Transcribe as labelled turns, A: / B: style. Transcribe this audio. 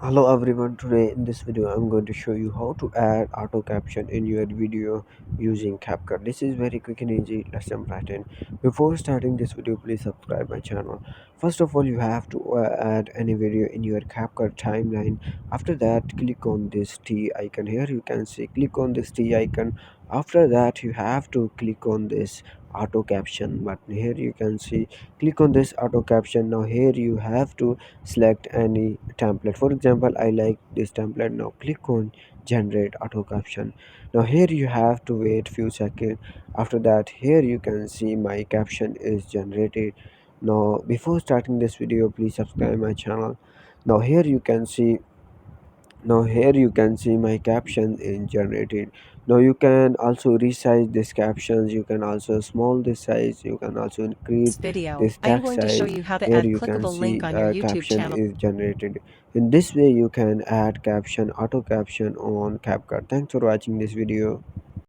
A: Hello everyone, today in this video I'm going to show you how to add auto caption in your video using CapCut. This is very quick and easy. Let's jump right in. Before starting this video, please subscribe my channel. First of all, you have to add any video in your CapCut timeline. After that, click on this T icon. Here you can see click on this T icon. After that, you have to click on this auto caption button. Here you can see click on this auto caption. Now here you have to select any template. For example, I like this template. Now click on generate auto caption. Now here you have to wait few seconds. After that, here you can see my caption is generated. Now before starting this video, please subscribe my channel. Now here you can see now here you can see my caption is generated. Now you can also resize this captions. You can also small this size. You can also increase
B: This video,
A: this
B: I am
A: text
B: going to show
A: size.
B: you how to
A: Here
B: add
A: you can
B: clickable link
A: see
B: on your YouTube
A: caption
B: channel.
A: is generated. In this way you can add caption auto caption on CapCut. Thanks for watching this video.